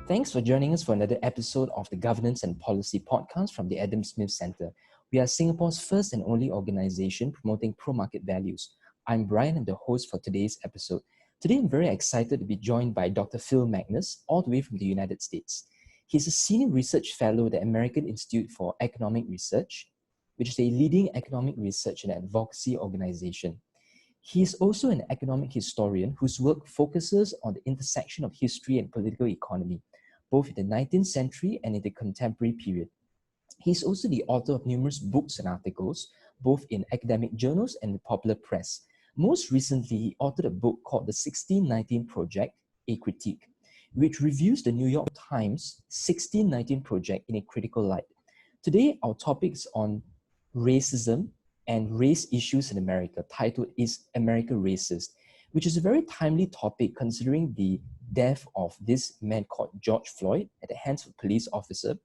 Thanks for joining us for another episode of the Governance and Policy Podcast from the Adam Smith Center. We are Singapore's first and only organization promoting pro-market values. I'm Brian, I'm the host for today's episode. Today, I'm very excited to be joined by Dr. Phil Magness, all the way from the United States. He's a senior research fellow at the American Institute for Economic Research, which is a leading economic research and advocacy organization. He is also an economic historian whose work focuses on the intersection of history and political economy, both in the 19th century and in the contemporary period. He's also the author of numerous books and articles, both in academic journals and the popular press. Most recently, he authored a book called The 1619 Project, A Critique, which reviews the New York Times 1619 Project in a critical light. Today, our topic is on racism and race issues in America, titled Is America Racist?, which is a very timely topic considering the death of this man called George Floyd at the hands of a police officer,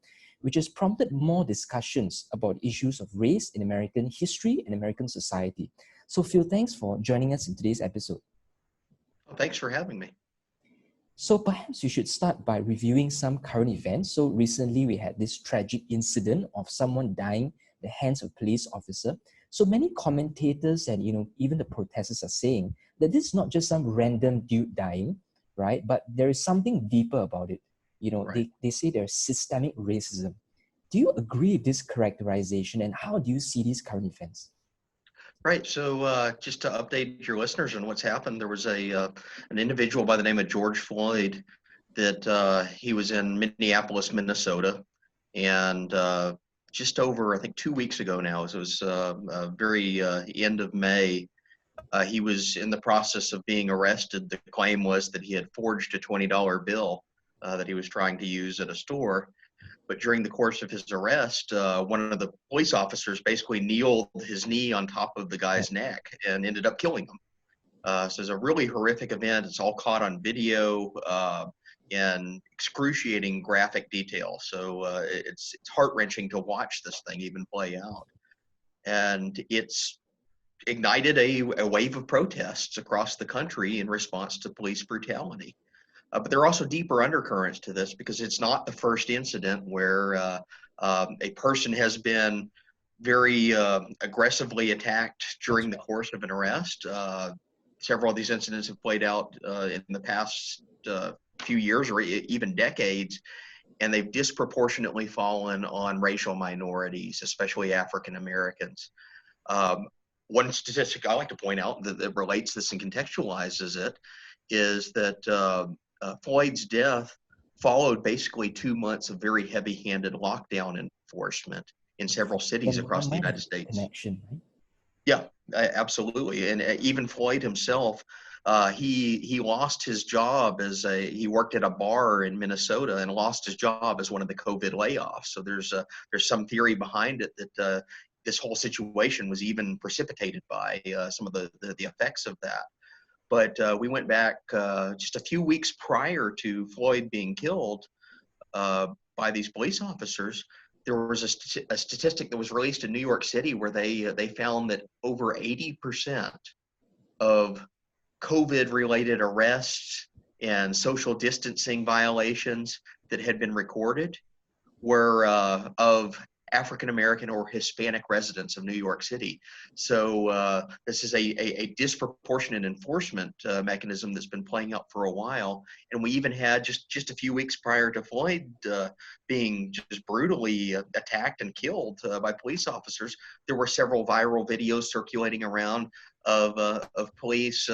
which has prompted more discussions about issues of race in American history and American society. So Phil, thanks for joining us in today's episode. Well, thanks for having me. So perhaps you should start by reviewing some current events. So recently we had this tragic incident of someone dying at the hands of a police officer. So many commentators and even the protesters are saying that this is not just some random dude dying, right? But there is something deeper about it. Right. They say there's systemic racism. Do you agree with this characterization, and how do you see these current events? Right. So just to update your listeners on what's happened, there was an individual by the name of George Floyd that he was in Minneapolis, Minnesota, and just over, I think, 2 weeks ago now, so it was very end of May, he was in the process of being arrested. The claim was that he had forged a $20 bill that he was trying to use at a store. But during the course of his arrest, one of the police officers basically kneeled his knee on top of the guy's neck and ended up killing him. So it's a really horrific event. It's all caught on video in excruciating graphic detail. So it's heart-wrenching to watch this thing even play out. And it's ignited a wave of protests across the country in response to police brutality. But there are also deeper undercurrents to this, because it's not the first incident where a person has been very aggressively attacked during the course of an arrest. Several of these incidents have played out in the past few years or even decades, and they've disproportionately fallen on racial minorities, especially African Americans. One statistic I like to point out that relates this and contextualizes it is that Floyd's death followed basically 2 months of very heavy-handed lockdown enforcement in several cities across the United States. Connection, right? Yeah, absolutely. And even Floyd himself, he lost his job he worked at a bar in Minnesota and lost his job as one of the COVID layoffs. So there's some theory behind it that this whole situation was even precipitated by some of the effects of that. But we went back just a few weeks prior to Floyd being killed by these police officers. There was a statistic that was released in New York City where they found that over 80% of COVID-related arrests and social distancing violations that had been recorded were of African American or Hispanic residents of New York City. So this is a disproportionate enforcement mechanism that's been playing out for a while. And we even had just a few weeks prior to Floyd being just brutally attacked and killed by police officers, there were several viral videos circulating around of police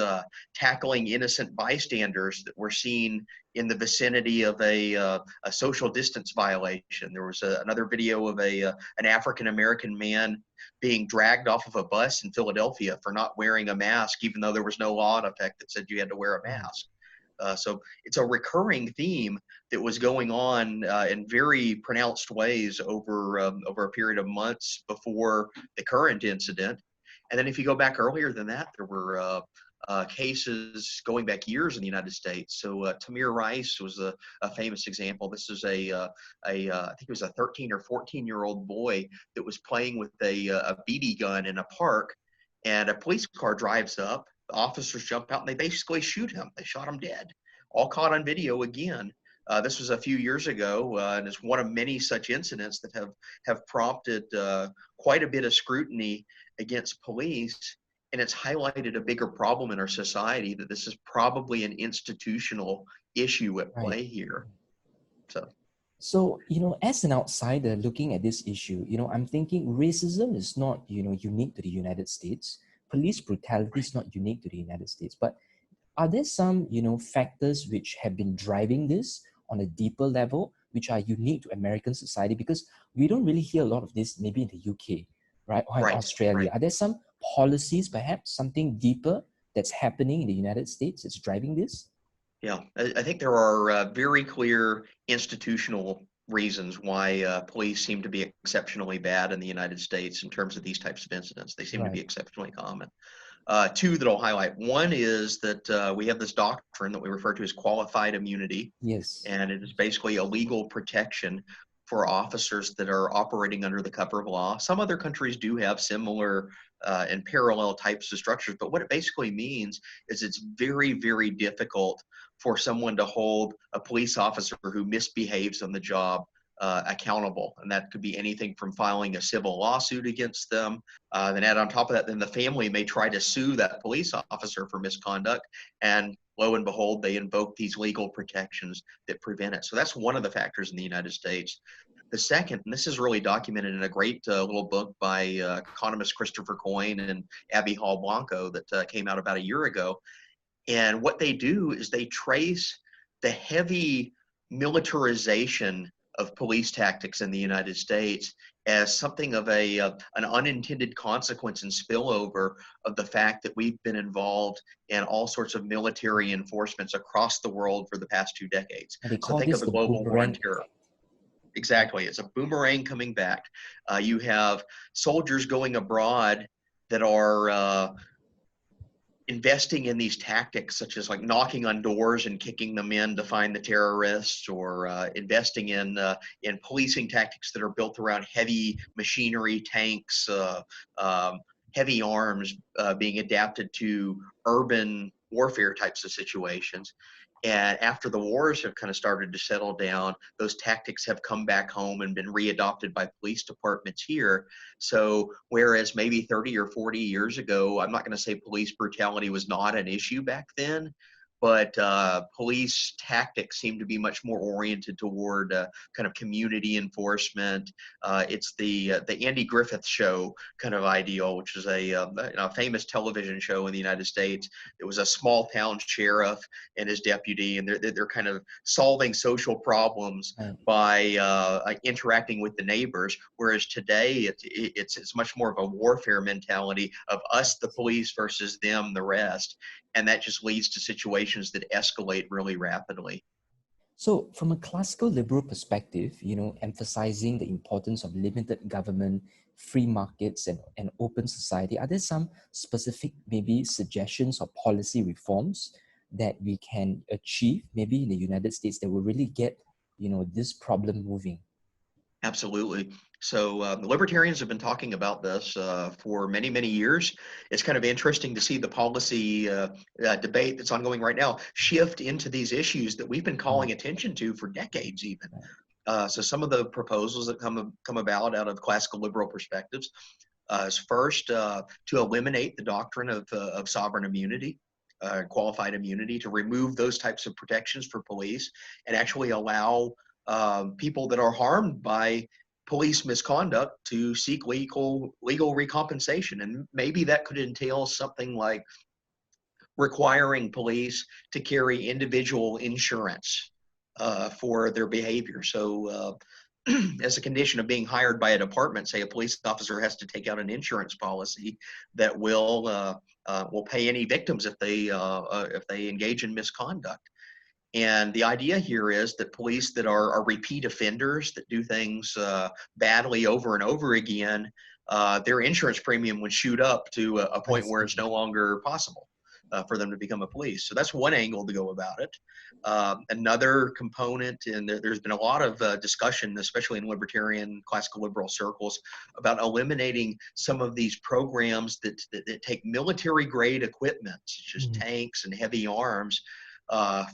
tackling innocent bystanders that were seen in the vicinity of a social distance violation. There was another video of an African-American man being dragged off of a bus in Philadelphia for not wearing a mask, even though there was no law in effect that said you had to wear a mask. So it's a recurring theme that was going on in very pronounced ways over a period of months before the current incident. And then if you go back earlier than that, there were cases going back years in the United States. So Tamir Rice was a famous example. This is I think it was a 13 or 14-year-old boy that was playing with a BB gun in a park, and a police car drives up. The officers jump out and they basically shoot him. They shot him dead. All caught on video again. This was a few years ago, and it's one of many such incidents that have prompted quite a bit of scrutiny against police. And it's highlighted a bigger problem in our society, that this is probably an institutional issue at Right. play here. So, as an outsider looking at this issue, I'm thinking racism is not, unique to the United States. Police brutality is not unique to the United States. But are there some, factors which have been driving this on a deeper level, which are unique to American society? Because we don't really hear a lot of this maybe in the UK, right? Or in Right, Australia. right. Are there some policies, perhaps something deeper that's happening in the United States that's driving this? Yeah, I think there are very clear institutional reasons why police seem to be exceptionally bad in the United States in terms of these types of incidents. They seem to be Right. exceptionally common. Two that I'll highlight. One is that we have this doctrine that we refer to as qualified immunity, Yes. and it is basically a legal protection for officers that are operating under the cover of law. Some other countries do have similar and parallel types of structures, but what it basically means is it's very, very difficult for someone to hold a police officer who misbehaves on the job accountable. And that could be anything from filing a civil lawsuit against them. Then add on top of that, then the family may try to sue that police officer for misconduct. And lo and behold, they invoke these legal protections that prevent it. So that's one of the factors in the United States. The second, and this is really documented in a great little book by economist Christopher Coyne and Abby Hall Blanco that came out about a year ago. And what they do is they trace the heavy militarization of police tactics in the United States as something of an unintended consequence and spillover of the fact that we've been involved in all sorts of military enforcements across the world for the past 2 decades. And they So call think of this the the global war on boomerang terror. effect. Exactly. It's a boomerang coming back. You have soldiers going abroad that are investing in these tactics, such as like knocking on doors and kicking them in to find the terrorists, or investing in policing tactics that are built around heavy machinery, tanks, heavy arms being adapted to urban warfare types of situations. And after the wars have kind of started to settle down, those tactics have come back home and been readopted by police departments here. So whereas maybe 30 or 40 years ago, I'm not going to say police brutality was not an issue back then, but police tactics seem to be much more oriented toward kind of community enforcement. It's the Andy Griffith Show kind of ideal, which is a famous television show in the United States. It was a small town sheriff and his deputy, and they're kind of solving social problems Right. by interacting with the neighbors. Whereas today, it's much more of a warfare mentality of us, the police, versus them, the rest, and that just leads to situations that escalate really rapidly. So, from a classical liberal perspective, emphasizing the importance of limited government, free markets, and open society, are there some specific maybe suggestions or policy reforms that we can achieve maybe in the United States that will really get, this problem moving? Absolutely. So the libertarians have been talking about this for many, many years. It's kind of interesting to see the policy debate that's ongoing right now shift into these issues that we've been calling attention to for decades, even. So some of the proposals that come about out of classical liberal perspectives is first to eliminate the doctrine of sovereign immunity. Qualified immunity, to remove those types of protections for police and actually allow people that are harmed by police misconduct to seek legal recompensation. And maybe that could entail something like requiring police to carry individual insurance for their behavior. So as a condition of being hired by a department, say a police officer has to take out an insurance policy that will pay any victims if they engage in misconduct. And the idea here is that police that are repeat offenders, that do things badly over and over again, their insurance premium would shoot up to a I point where it's see. no longer possible for them to become a police. So that's one angle to go about it. Another component, and there's been a lot of discussion, especially in libertarian, classical liberal circles, about eliminating some of these programs that take military grade equipment, such as tanks and heavy arms,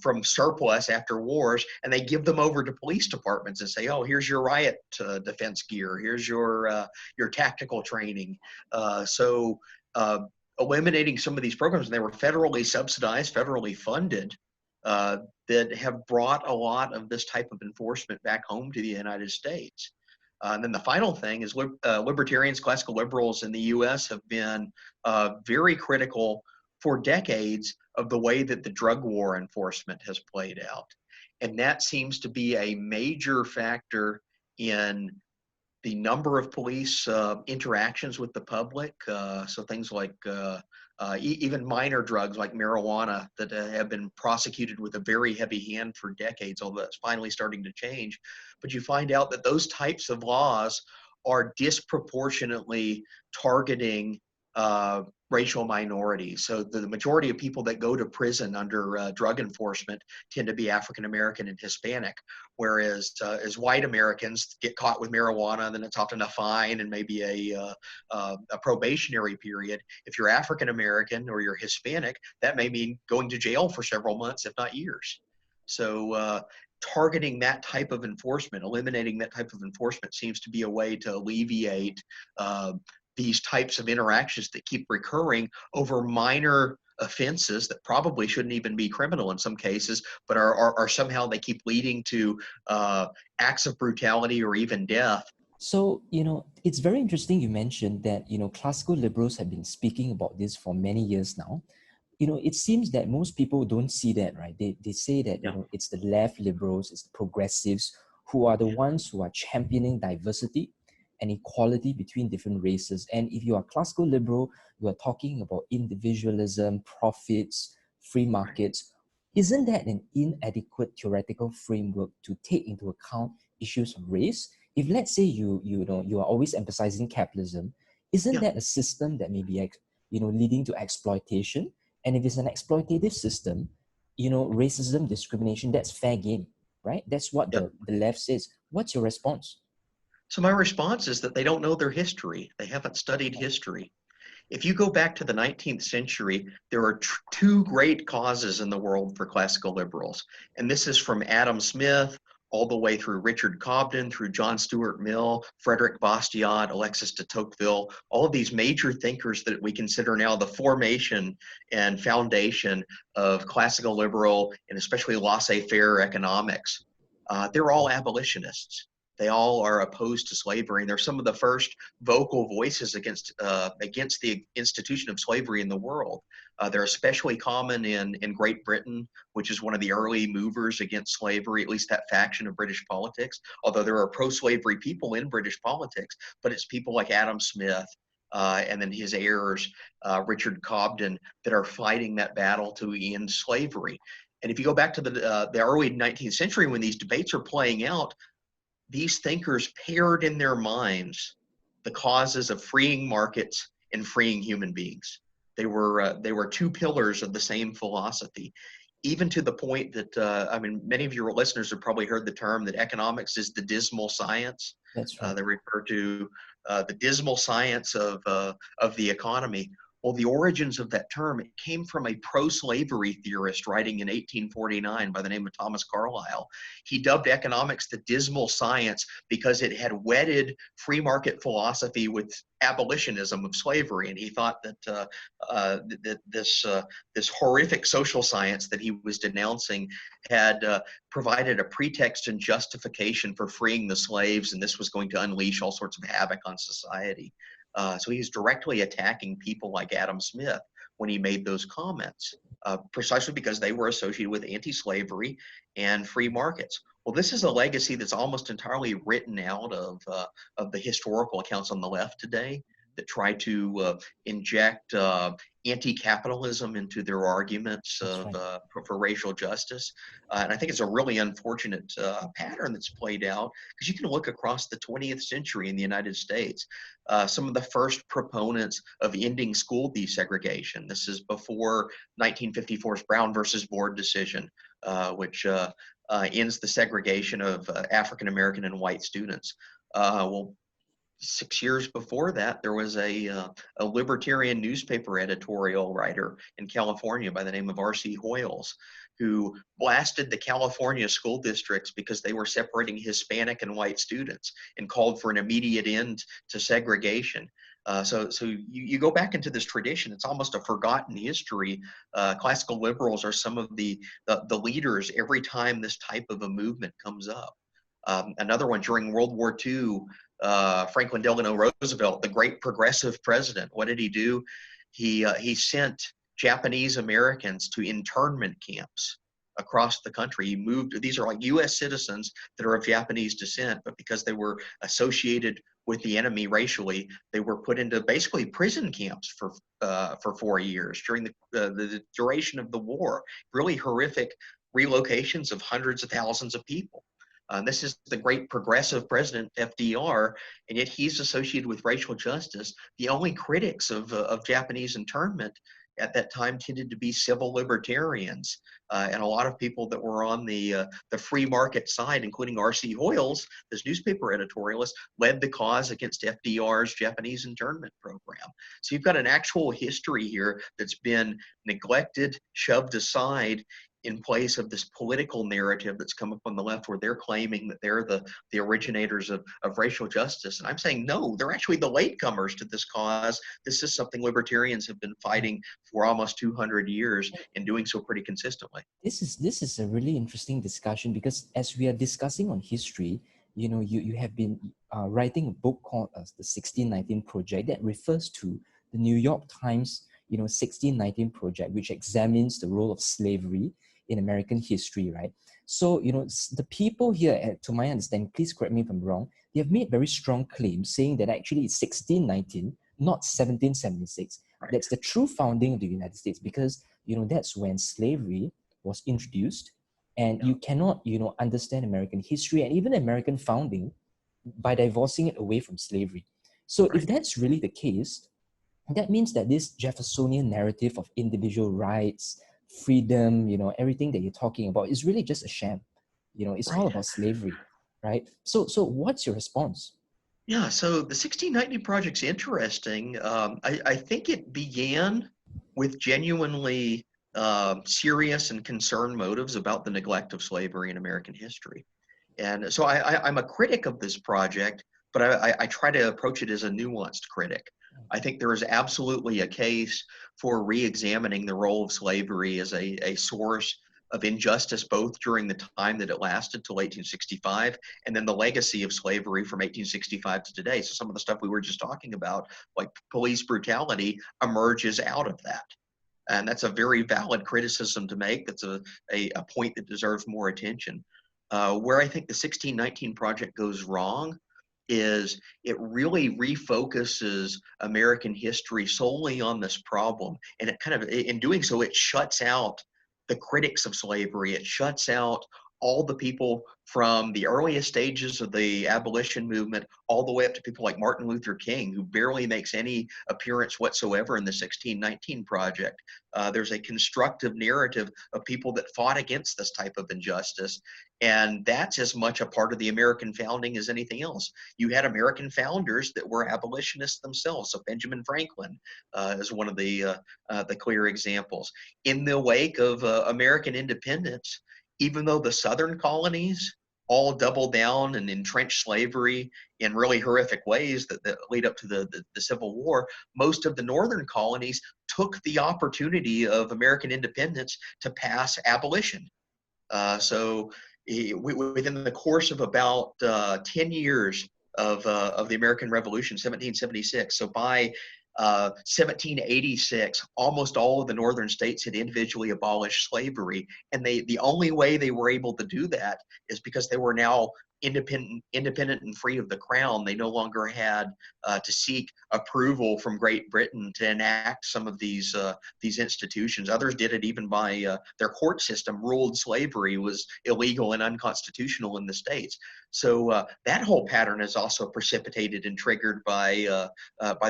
from surplus after wars, and they give them over to police departments and say, "Oh, here's your riot defense gear. Here's your tactical training." So eliminating some of these programs, and they were federally subsidized, federally funded, that have brought a lot of this type of enforcement back home to the United States. And then the final thing is libertarians, classical liberals in the U.S. have been very critical for decades of the way that the drug war enforcement has played out. And that seems to be a major factor in the number of police interactions with the public. So things like even minor drugs like marijuana that have been prosecuted with a very heavy hand for decades, although that's finally starting to change. But you find out that those types of laws are disproportionately targeting racial minorities. So the majority of people that go to prison under drug enforcement tend to be African American and Hispanic, whereas as white Americans get caught with marijuana, then it's often a fine and maybe a probationary period. If you're African American or you're Hispanic, that may mean going to jail for several months, if not years. So targeting that type of enforcement, eliminating that type of enforcement seems to be a way to alleviate these types of interactions that keep recurring over minor offenses that probably shouldn't even be criminal in some cases, but are somehow they keep leading to acts of brutality or even death. So, it's very interesting you mentioned that, classical liberals have been speaking about this for many years now. It seems that most people don't see that, right? They say that, Yeah. It's the left liberals, it's the progressives who are the ones who are championing diversity and equality between different races. And if you are classical liberal, you are talking about individualism, profits, free markets. Isn't that an inadequate theoretical framework to take into account issues of race? If let's say you are always emphasizing capitalism, isn't Yeah. that a system that may be leading to exploitation? And if it's an exploitative system, racism, discrimination, that's fair game, right? That's what Yeah. the left says. What's your response? So my response is that they don't know their history. They haven't studied history. If you go back to the 19th century, there are two great causes in the world for classical liberals. And this is from Adam Smith all the way through Richard Cobden, through John Stuart Mill, Frederick Bastiat, Alexis de Tocqueville, all of these major thinkers that we consider now the formation and foundation of classical liberal and especially laissez-faire economics. They're all abolitionists. They all are opposed to slavery, and they're some of the first vocal voices against the institution of slavery in the world. They're especially common in Great Britain, which is one of the early movers against slavery, at least that faction of British politics. Although there are pro-slavery people in British politics, but it's people like Adam Smith and then his heirs, Richard Cobden, that are fighting that battle to end slavery. And if you go back to the early 19th century when these debates are playing out, these thinkers paired in their minds the causes of freeing markets and freeing human beings. They were two pillars of the same philosophy, even to the point that many of your listeners have probably heard the term that economics is the dismal science. That's right. They refer to the dismal science of the economy. Well, the origins of that term, it came from a pro-slavery theorist writing in 1849 by the name of Thomas Carlyle. He dubbed economics the dismal science because it had wedded free market philosophy with abolitionism of slavery, and he thought that this horrific social science that he was denouncing had provided a pretext and justification for freeing the slaves, and this was going to unleash all sorts of havoc on society. So he's directly attacking people like Adam Smith when he made those comments, precisely because they were associated with anti-slavery and free markets. Well, this is a legacy that's almost entirely written out of the historical accounts on the left today that try to inject anti-capitalism into their arguments for racial justice. And I think it's a really unfortunate pattern that's played out, because you can look across the 20th century in the United States. Some of the first proponents of ending school desegregation. This is before 1954's Brown versus Board decision, which ends the segregation of African American and white students. Well, 6 years before that, there was a libertarian newspaper editorial writer in California by the name of R.C. Hoyles, who blasted the California school districts because they were separating Hispanic and white students and called for an immediate end to segregation. So you go back into this tradition. It's almost a forgotten history. Classical liberals are some of the leaders every time this type of a movement comes up. Another one during World War II, Franklin Delano Roosevelt, the great progressive president. What did he do? He sent Japanese Americans to internment camps across the country. He moved. These are like U.S. citizens that are of Japanese descent, but because they were associated with the enemy racially, they were put into basically prison camps for 4 years during the duration of the war. Really horrific relocations of hundreds of thousands of people. This is the great progressive president, FDR, and yet he's associated with racial justice. The only critics of Japanese internment at that time tended to be civil libertarians, and a lot of people that were on the free market side, including R.C. Hoyles, this newspaper editorialist, led the cause against FDR's Japanese internment program. So you've got an actual history here that's been neglected, shoved aside, in place of this political narrative that's come up on the left where they're claiming that they're the originators of racial justice. And I'm saying, no, they're actually the latecomers to this cause. This is something libertarians have been fighting for almost 200 years and doing so pretty consistently. This is a really interesting discussion because as we are discussing on history, you have been writing a book called the 1619 Project that refers to the New York Times 1619 Project, which examines the role of slavery in American history, right? So the people here, to my understanding, please correct me if I'm wrong, they have made very strong claims saying that actually it's 1619, not 1776. Right. That's the true founding of the United States, because that's when slavery was introduced, and you cannot understand American history and even American founding by divorcing it away from slavery. So if Right. that's really the case, that means that this Jeffersonian narrative of individual rights, freedom, everything that you're talking about is really just a sham. It's all Right. about slavery, right? So what's your response? Yeah, so the 1690 Project's interesting. I think it began with genuinely serious and concerned motives about the neglect of slavery in American history. And so I'm a critic of this project, but I try to approach it as a nuanced critic. I think there is absolutely a case for re-examining the role of slavery as a source of injustice, both during the time that it lasted till 1865, and then the legacy of slavery from 1865 to today. So some of the stuff we were just talking about, like police brutality, emerges out of that. And that's a very valid criticism to make. That's a point that deserves more attention. Where I think the 1619 Project goes wrong is it really refocuses American history solely on this problem. And it kind of, in doing so, it shuts out the critics of slavery. It shuts out all the people from the earliest stages of the abolition movement all the way up to people like Martin Luther King, who barely makes any appearance whatsoever in the 1619 Project. There's a constructive narrative of people that fought against this type of injustice, and that's as much a part of the American founding as anything else. You had American founders that were abolitionists themselves. So Benjamin Franklin is one of the clear examples. In the wake of American independence, even though the Southern colonies all doubled down and entrenched slavery in really horrific ways that lead up to the Civil War, most of the Northern colonies took the opportunity of American independence to pass abolition. So within the course of about 10 years of the American Revolution, 1776, so by 1786, almost all of the northern states had individually abolished slavery, and the only way they were able to do that is because they were now independent and free of the crown. They no longer had to seek approval from Great Britain to enact some of these institutions. Others did it even by their court system ruled slavery was illegal and unconstitutional in the states. So that whole pattern is also precipitated and triggered by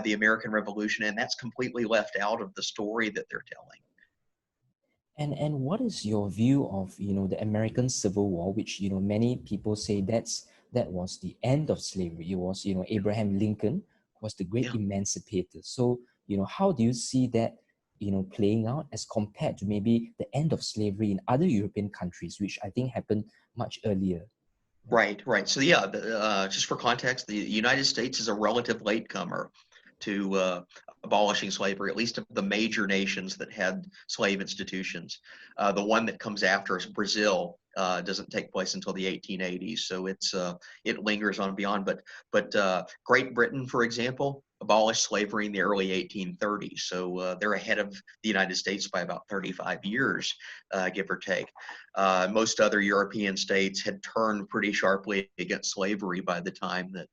the American Revolution, and that's completely left out of the story that they're telling. And what is your view of the American Civil War, which many people say that's that was the end of slavery. It was, Abraham Lincoln was the great Yeah. emancipator. So, how do you see that, playing out as compared to maybe the end of slavery in other European countries, which I think happened much earlier? Right, right. So yeah, just for context, the United States is a relative latecomer to abolishing slavery, at least of the major nations that had slave institutions. The one that comes after us, Brazil, doesn't take place until the 1880s, so it lingers on beyond. But Great Britain, for example, abolished slavery in the early 1830s, so they're ahead of the United States by about 35 years, give or take. Most other European states had turned pretty sharply against slavery by the time that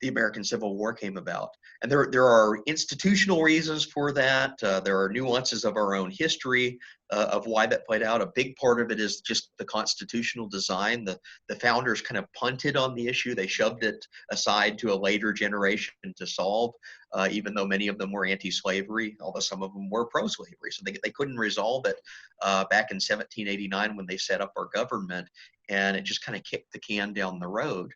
the American Civil War came about. And there are institutional reasons for that. There are nuances of our own history of why that played out. A big part of it is just the constitutional design. The founders kind of punted on the issue. They shoved it aside to a later generation to solve, even though many of them were anti-slavery, although some of them were pro-slavery. So they couldn't resolve it back in 1789 when they set up our government, and it just kind of kicked the can down the road.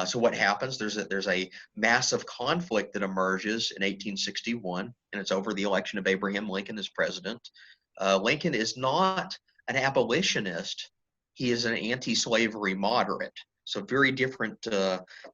So what happens? There's a massive conflict that emerges in 1861, and it's over the election of Abraham Lincoln as president. Lincoln is not an abolitionist; he is an anti-slavery moderate. So very different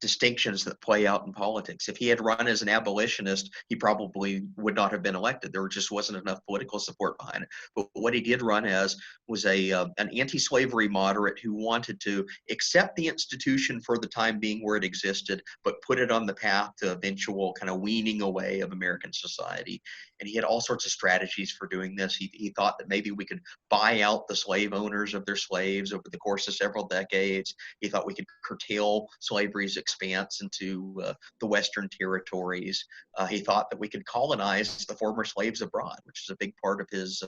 distinctions that play out in politics. If he had run as an abolitionist, he probably would not have been elected. There just wasn't enough political support behind it. But what he did run as was an anti-slavery moderate who wanted to accept the institution for the time being where it existed, but put it on the path to eventual kind of weaning away of American society. And he had all sorts of strategies for doing this. He thought that maybe we could buy out the slave owners of their slaves over the course of several decades. He thought we could curtail slavery's expanse into the Western territories. He thought that we could colonize the former slaves abroad, which is a big part of his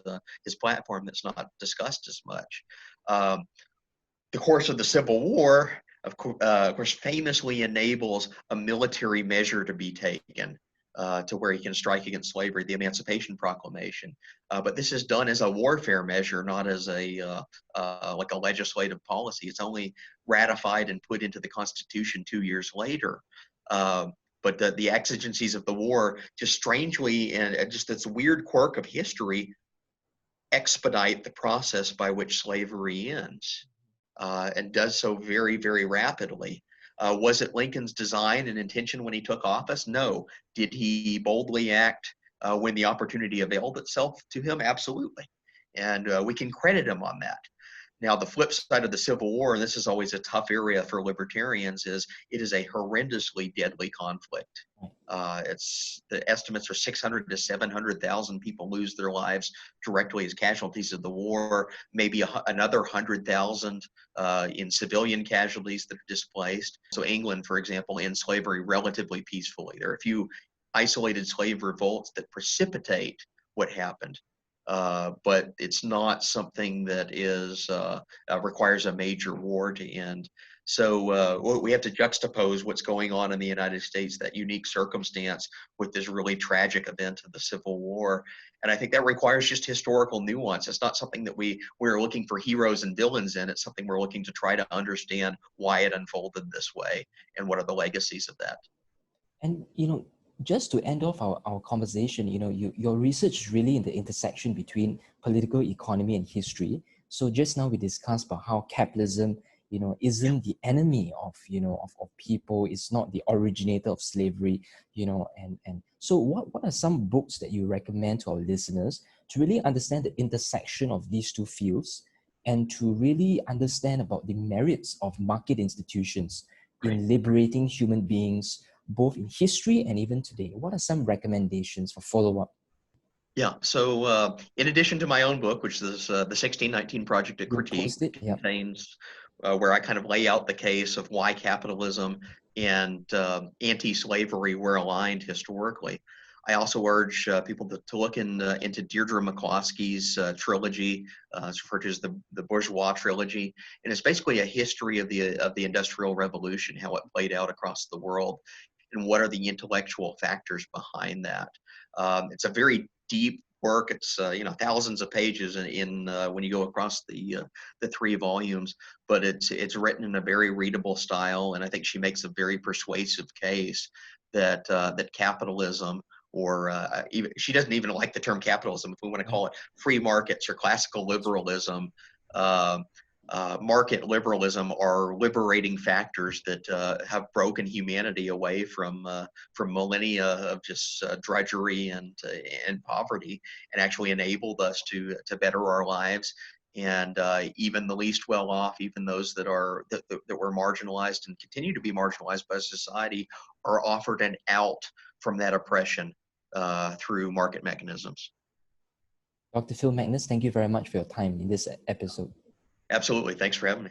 platform that's not discussed as much. The course of the Civil War, of course, famously enables a military measure to be taken to where he can strike against slavery, the Emancipation Proclamation. But this is done as a warfare measure, not as like a legislative policy. It's only ratified and put into the Constitution 2 years later. But the exigencies of the war, just strangely, and just this weird quirk of history, expedite the process by which slavery ends, and does so very, very rapidly. Was it Lincoln's design and intention when he took office? No. Did he boldly act when the opportunity availed itself to him? Absolutely. And we can credit him on that. Now, the flip side of the Civil War, and this is always a tough area for libertarians, is it is a horrendously deadly conflict. It's the estimates are 600 to 700,000 people lose their lives directly as casualties of the war. Maybe another 100,000 in civilian casualties that are displaced. So England, for example, ends slavery relatively peacefully. There are a few isolated slave revolts that precipitate what happened. But it's not something that requires a major war to end. So we have to juxtapose what's going on in the United States, that unique circumstance, with this really tragic event of the Civil War. And I think that requires just historical nuance. It's not something that we're looking for heroes and villains in. It's something we're looking to try to understand why it unfolded this way and what are the legacies of that. And, just to end off our conversation, your research is really in the intersection between political economy and history. So just now we discussed about how capitalism, isn't the enemy of people. It's not the originator of slavery, and so what are some books that you recommend to our listeners to really understand the intersection of these two fields and to really understand about the merits of market institutions in liberating human beings, both in history and even today? What are some recommendations for follow-up? Yeah. So in addition to my own book, which is the 1619 Project at We'll Critique, post it. which Yeah. contains where I kind of lay out the case of why capitalism and anti-slavery were aligned historically. I also urge people to look into Deirdre McCloskey's trilogy. It's referred to as the Bourgeois trilogy, and it's basically a history of the Industrial Revolution, how it played out across the world, and what are the intellectual factors behind that. It's a very deep work. It's thousands of pages in when you go across the 3 volumes, but it's written in a very readable style, and I think she makes a very persuasive case that that capitalism, or even she doesn't even like the term capitalism, if we want to call it free markets or classical liberalism. Uh, Market liberalism are liberating factors that have broken humanity away from millennia of just drudgery and poverty, and actually enabled us to better our lives. And even the least well off, even those that were marginalized and continue to be marginalized by society, are offered an out from that oppression through market mechanisms. Dr. Phil Magness, thank you very much for your time in this episode. Absolutely. Thanks for having me.